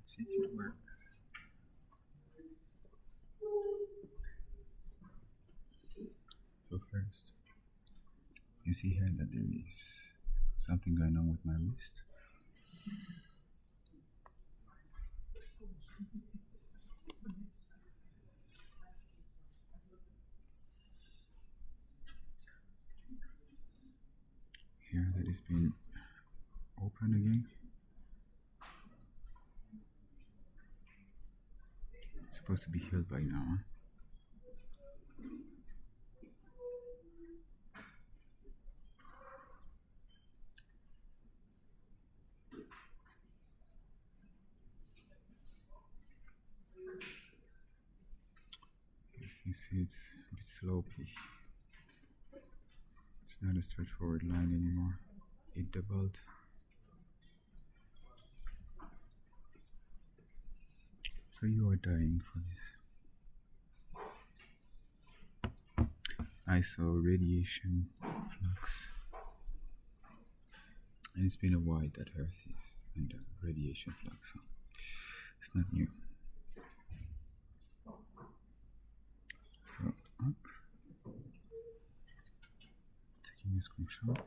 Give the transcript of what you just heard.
Let's see if it works. So first, you see here that there is something going on with my wrist. Here that is being open again. It's supposed to be healed by now, huh? You see it's a bit slopey. It's not a straightforward line anymore. It doubled. So you are dying for this. I saw radiation flux. And it's been a while that Earth is under radiation flux. So it's not new. So up. Taking a screenshot.